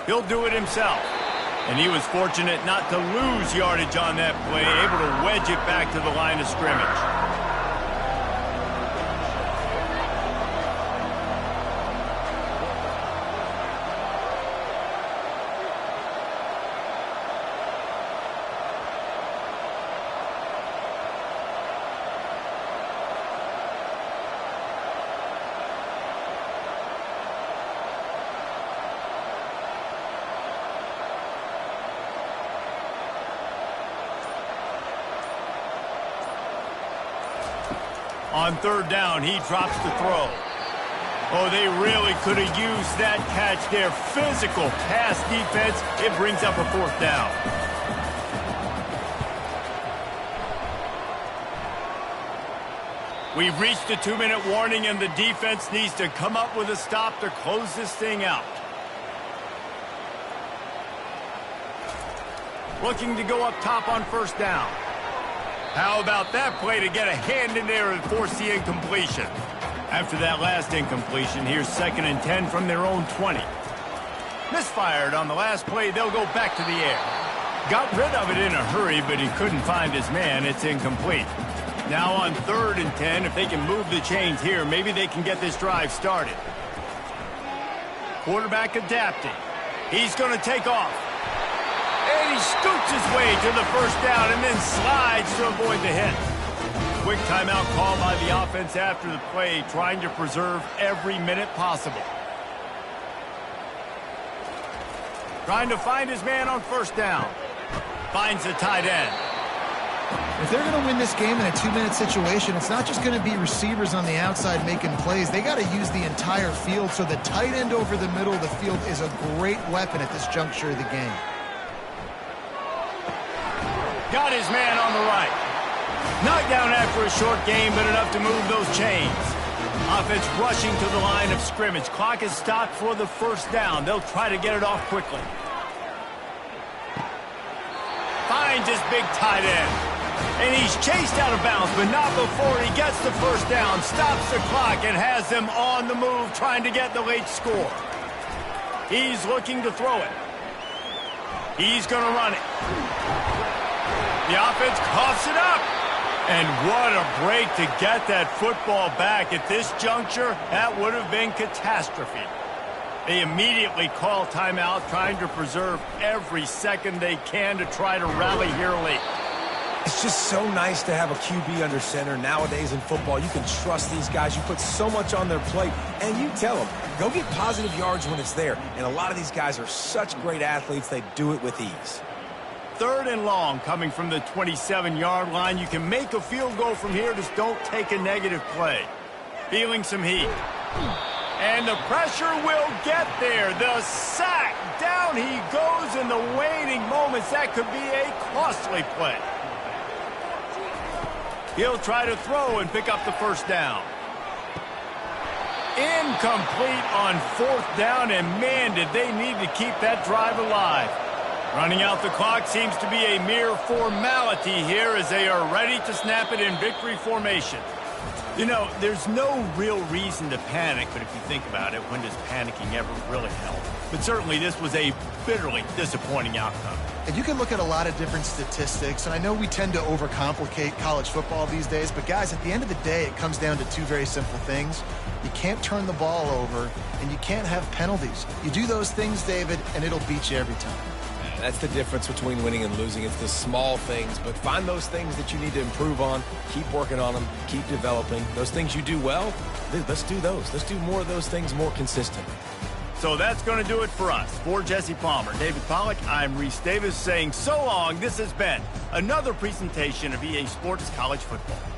He'll do it himself. And he was fortunate not to lose yardage on that play, able to wedge it back to the line of scrimmage. On 3rd down, he drops the throw. Oh, they really could have used that catch there. Physical pass defense. It brings up a 4th down. We've reached the 2-minute warning, and the defense needs to come up with a stop to close this thing out. Looking to go up top on 1st down. How about that play to get a hand in there and force the incompletion? After that last incompletion, here's 2nd and 10 from their own 20. Misfired on the last play, they'll go back to the air. Got rid of it in a hurry, but he couldn't find his man. It's incomplete. Now on 3rd and 10, if they can move the chains here, maybe they can get this drive started. Quarterback adapting. He's going to take off. And he scoots his way to the 1st down and then slides to avoid the hit. Quick timeout call by the offense after the play, trying to preserve every minute possible. Trying to find his man on 1st down. Finds the tight end. If they're going to win this game in a 2-minute situation, it's not just going to be receivers on the outside making plays. They got to use the entire field, so the tight end over the middle of the field is a great weapon at this juncture of the game. Got his man on the right. Knocked down after a short game, but enough to move those chains. Offense rushing to the line of scrimmage. Clock is stopped for the 1st down. They'll try to get it off quickly. Finds his big tight end. And he's chased out of bounds, but not before he gets the 1st down. Stops the clock and has them on the move, trying to get the late score. He's looking to throw it. He's going to run it. The offense coughs it up. And what a break to get that football back. At this juncture, that would have been catastrophe. They immediately call timeout, trying to preserve every second they can to try to rally here late. It's just so nice to have a QB under center. Nowadays in football, you can trust these guys. You put so much on their plate, and you tell them, go get positive yards when it's there. And a lot of these guys are such great athletes, they do it with ease. 3rd and long coming from the 27-yard line. You can make a field goal from here, just don't take a negative play. Feeling some heat. And the pressure will get there. The sack. Down he goes in the waning moments. That could be a costly play. He'll try to throw and pick up the 1st down. Incomplete on 4th down, and man, did they need to keep that drive alive. Running out the clock seems to be a mere formality here as they are ready to snap it in victory formation. You know, there's no real reason to panic, but if you think about it, when does panicking ever really help? But certainly this was a bitterly disappointing outcome. And you can look at a lot of different statistics, and I know we tend to overcomplicate college football these days, but guys, at the end of the day, it comes down to two very simple things. You can't turn the ball over, and you can't have penalties. You do those things, David, and it'll beat you every time. That's the difference between winning and losing. It's the small things, but find those things that you need to improve on. Keep working on them. Keep developing. Those things you do well, let's do those. Let's do more of those things more consistently. So that's going to do it for us. For Jesse Palmer, David Pollack, I'm Reese Davis saying so long. This has been another presentation of EA Sports College Football.